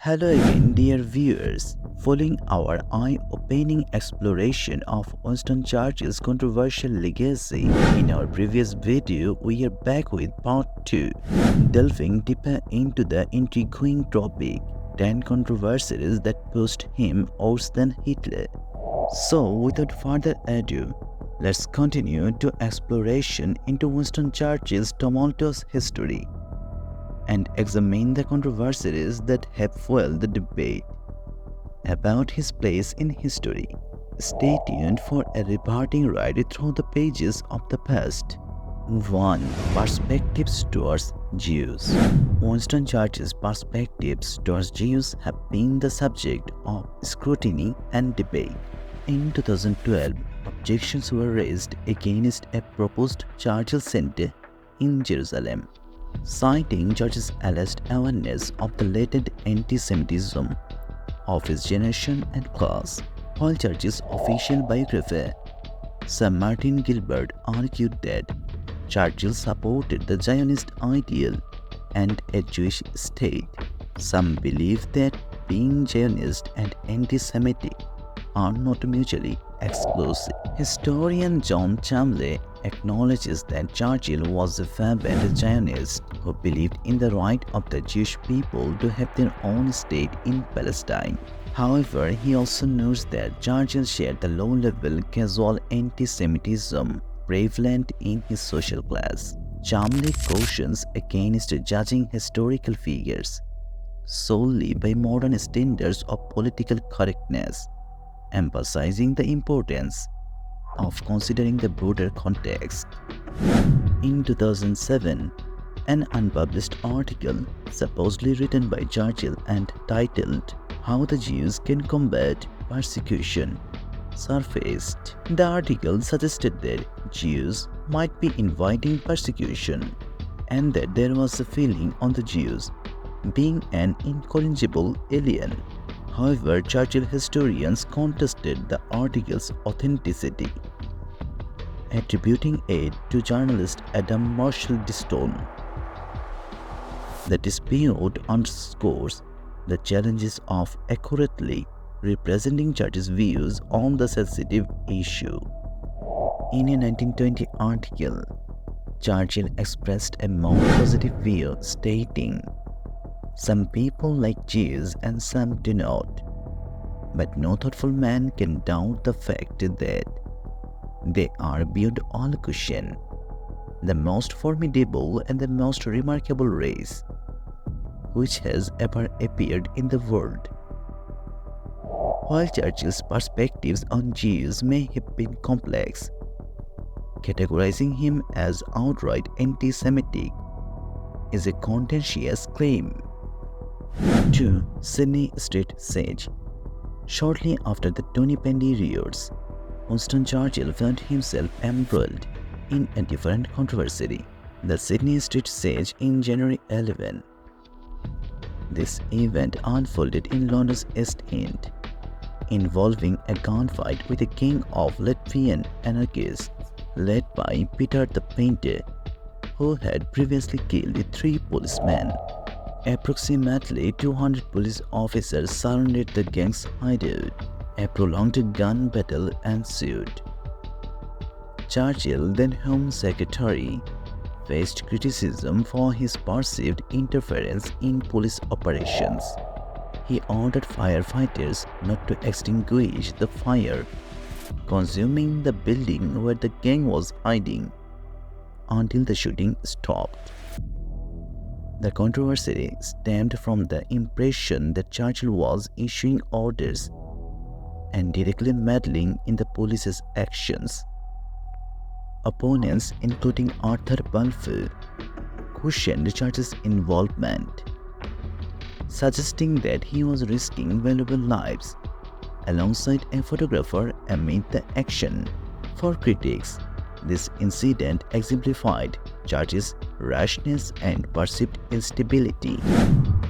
Hello again, dear viewers. Following our eye-opening exploration of Winston Churchill's controversial legacy, in our previous video, we are back with part 2, delving deeper into the intriguing topic 10 controversies that pushed him worse than Hitler. So, without further ado, let's continue to exploration into Winston Churchill's tumultuous history and examine the controversies that have fueled the debate about his place in history. Stay tuned for a riveting ride through the pages of the past. 1. Perspectives towards Jews. Winston Churchill's perspectives towards Jews have been the subject of scrutiny and debate. In 2012, objections were raised against a proposed Churchill Center in Jerusalem, citing Churchill's alleged awareness of the latent anti-Semitism of his generation and class. While Churchill's official biographer, Sir Martin Gilbert, argued that Churchill supported the Zionist ideal and a Jewish state, some believe that being Zionist and anti-Semitic are not mutually exclusive. Historian John Chamley acknowledges that Churchill was a fervent Zionist who believed in the right of the Jewish people to have their own state in Palestine. However, he also notes that Churchill shared the low-level casual anti-Semitism prevalent in his social class. Chamley cautions against judging historical figures solely by modern standards of political correctness, emphasizing the importance of considering the broader context. In 2007, an unpublished article supposedly written by Churchill and titled "How the Jews Can Combat Persecution" surfaced. The article suggested that Jews might be inviting persecution and that there was a feeling on the Jews being an incorrigible alien. However, Churchill historians contested the article's authenticity, attributing it to journalist Adam Marshall Distone. The dispute underscores the challenges of accurately representing Churchill's views on the sensitive issue. In a 1920 article, Churchill expressed a more positive view, stating, "Some people like Jews and some do not, but no thoughtful man can doubt the fact that they are beyond all question, the most formidable and the most remarkable race which has ever appeared in the world." While Churchill's perspectives on Jews may have been complex, categorizing him as outright anti-Semitic is a contentious claim. 2. Sydney Street Siege. Shortly after the Tony Pendy riots, Winston Churchill found himself embroiled in a different controversy, the Sydney Street Siege in January 11. This event unfolded in London's East End, involving a gunfight with a gang of Latvian anarchists led by Peter the Painter, who had previously killed 3 policemen. Approximately 200 police officers surrounded the gang's hideout. A prolonged gun battle ensued. Churchill, then Home Secretary, faced criticism for his perceived interference in police operations. He ordered firefighters not to extinguish the fire consuming the building where the gang was hiding until the shooting stopped. The controversy stemmed from the impression that Churchill was issuing orders and directly meddling in the police's actions. Opponents, including Arthur Balfour, questioned Churchill's involvement, suggesting that he was risking valuable lives alongside a photographer amid the action. For critics, this incident exemplified Churchill's rashness and perceived instability.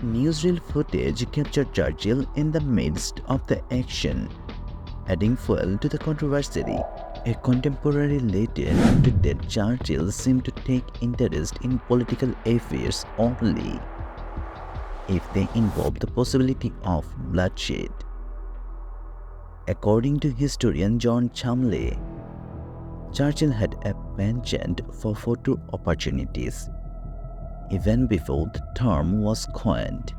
Newsreel footage captured Churchill in the midst of the action, adding fuel to the controversy. A contemporary later noted that Churchill seemed to take interest in political affairs only if they involve the possibility of bloodshed. According to historian John Chamley, Churchill had a penchant for photo opportunities, even before the term was coined,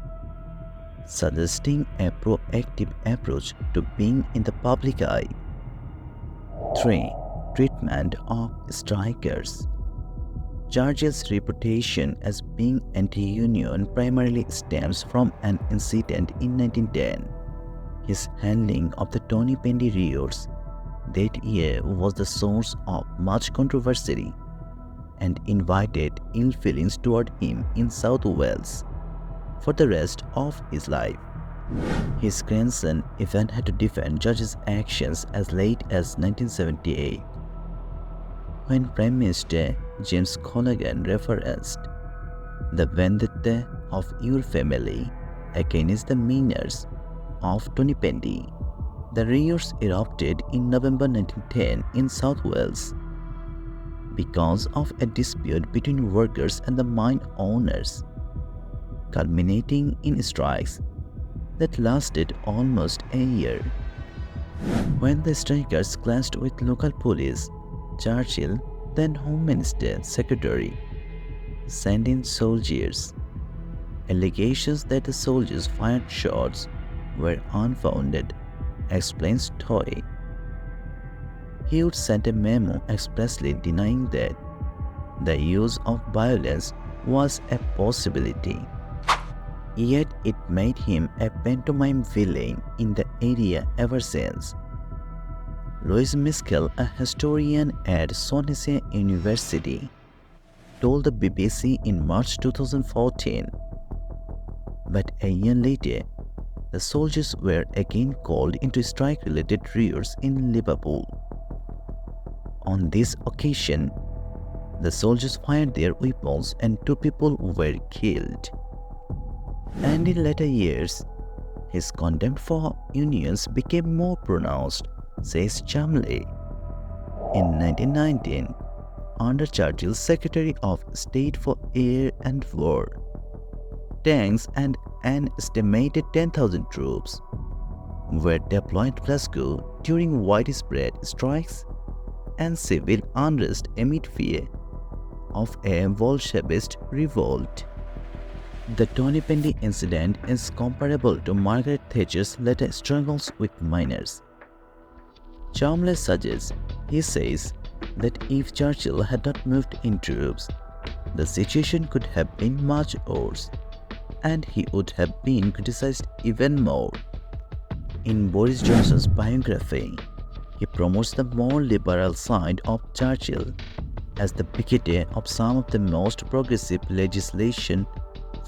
suggesting a proactive approach to being in the public eye. 3. Treatment of strikers. Churchill's reputation as being anti-union primarily stems from an incident in 1910. His handling of the Tonypendy riots that year was the source of much controversy and invited ill feelings toward him in South Wales for the rest of his life. His grandson even had to defend Churchill's actions as late as 1978, when Prime Minister James Callaghan referenced the vendetta of your family against the meaners of Tonypendy. The riots erupted in November 1910 in South Wales because of a dispute between workers and the mine owners, culminating in strikes that lasted almost a year. When the strikers clashed with local police, Churchill, then Home Minister Secretary, sent in soldiers. Allegations that the soldiers fired shots were unfounded, explains Toy. He would send a memo expressly denying that the use of violence was a possibility. Yet it made him a pantomime villain in the area ever since. Louis Miskell, a historian at Swansea University, told the BBC in March 2014. But a year later, the soldiers were again called into strike-related riots in Liverpool. On this occasion, the soldiers fired their weapons and 2 people were killed. And in later years, his contempt for unions became more pronounced, says Chamley. In 1919, under Churchill's Secretary of State for Air and War, tanks and an estimated 10,000 troops were deployed to Glasgow during widespread strikes and civil unrest amid fear of a Bolshevist revolt. The Tonypendy incident is comparable to Margaret Thatcher's later struggles with miners. Chamley suggests, he says, that if Churchill had not moved in troops, the situation could have been much worse, and he would have been criticized even more. In Boris Johnson's biography, he promotes the more liberal side of Churchill as the begetter of some of the most progressive legislation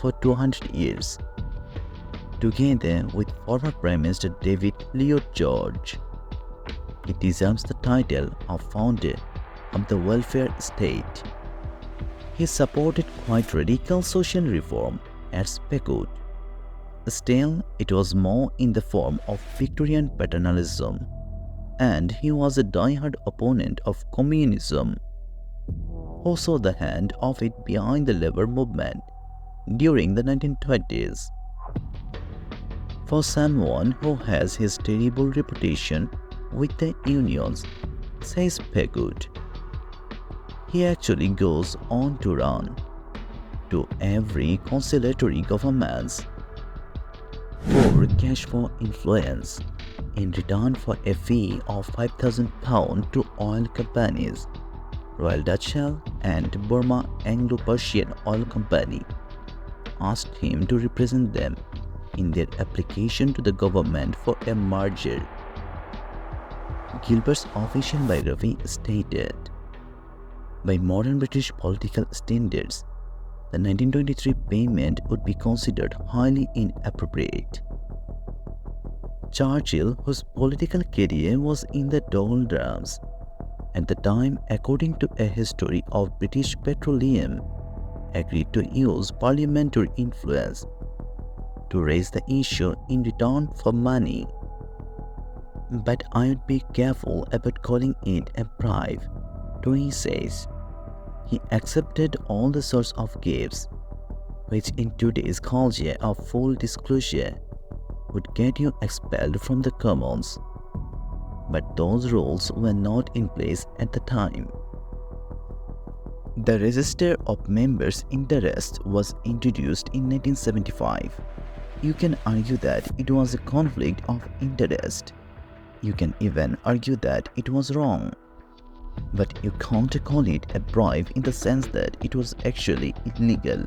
for 200 years, together with former Prime Minister David Lloyd George. He deserves the title of founder of the welfare state. He supported quite radical social reform at Speckwood. Still, it was more in the form of Victorian paternalism, and he was a die-hard opponent of communism, who saw the hand of it behind the labor movement during the 1920s. For someone who has his terrible reputation with the unions, says Pegwood, he actually goes on to run to every conciliatory governments for cash for influence in return for a fee of £5,000 to oil companies, Royal Dutch Shell and Burma Anglo-Persian Oil Company asked him to represent them in their application to the government for a merger. Gilbert's official biography stated, by modern British political standards, the 1923 payment would be considered highly inappropriate. Churchill, whose political career was in the doldrums at the time according to a history of British Petroleum, agreed to use parliamentary influence to raise the issue in return for money. But I would be careful about calling it a bribe, Toy says. He accepted all the sorts of gifts, which in today's culture of full disclosure would get you expelled from the commons. But those rules were not in place at the time. The Register of Members' Interests was introduced in 1975. You can argue that it was a conflict of interest. You can even argue that it was wrong. But you can't call it a bribe in the sense that it was actually illegal.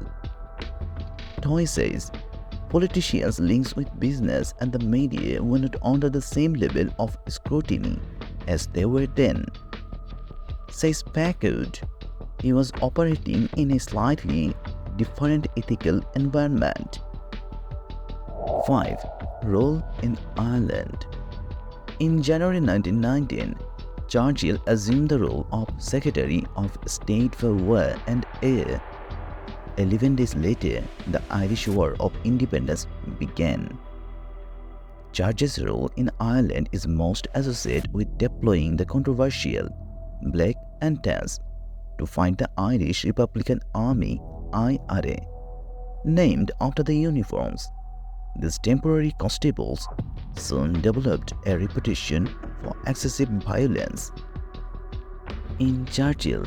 Toy says, politicians' links with business and the media were not under the same level of scrutiny as they were then. Says Packard, he was operating in a slightly different ethical environment. 5. Role in Ireland. In January 1919, Churchill assumed the role of Secretary of State for War and Air. 11 days later, the Irish War of Independence began. Churchill's role in Ireland is most associated with deploying the controversial Black and Tans to fight the Irish Republican Army (IRA), named after the uniforms. These temporary constables soon developed a reputation for excessive violence. In Churchill,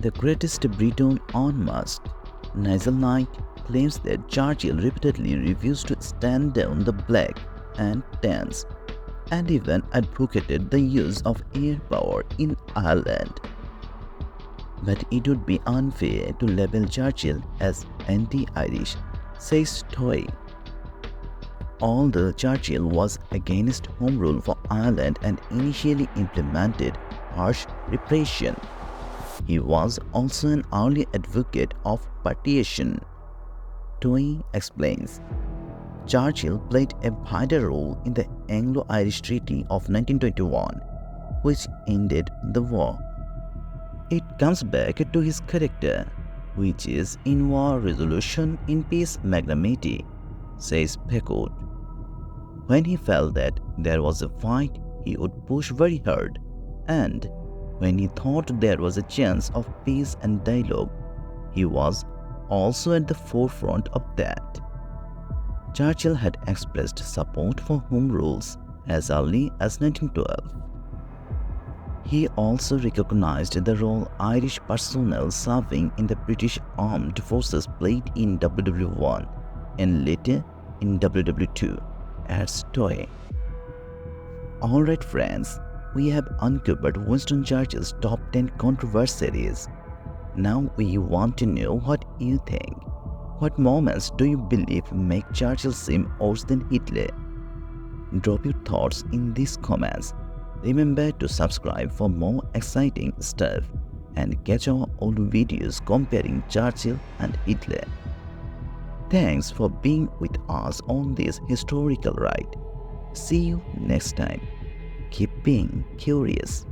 the greatest Briton unmasked, Nigel Knight claims that Churchill repeatedly refused to stand down the Black and Tans and even advocated the use of air power in Ireland. But it would be unfair to label Churchill as anti-Irish, says Toy. Although Churchill was against Home Rule for Ireland and initially implemented harsh repression, he was also an early advocate of partition. Toy explains, Churchill played a vital role in the Anglo-Irish Treaty of 1921, which ended the war. It comes back to his character, which is in war resolution, in peace magnanimity, says Packard. When he felt that there was a fight, he would push very hard, and when he thought there was a chance of peace and dialogue, he was also at the forefront of that. Churchill had expressed support for Home Rules as early as 1912. He also recognized the role Irish personnel serving in the British Armed Forces played in WW1 and later in WW2, adds Toy. Alright friends, we have uncovered Winston Churchill's top 10 controversies. Now we want to know what you think. What moments do you believe make Churchill seem worse than Hitler? Drop your thoughts in these comments. Remember to subscribe for more exciting stuff and catch our old videos comparing Churchill and Hitler. Thanks for being with us on this historical ride. See you next time. Keep being curious.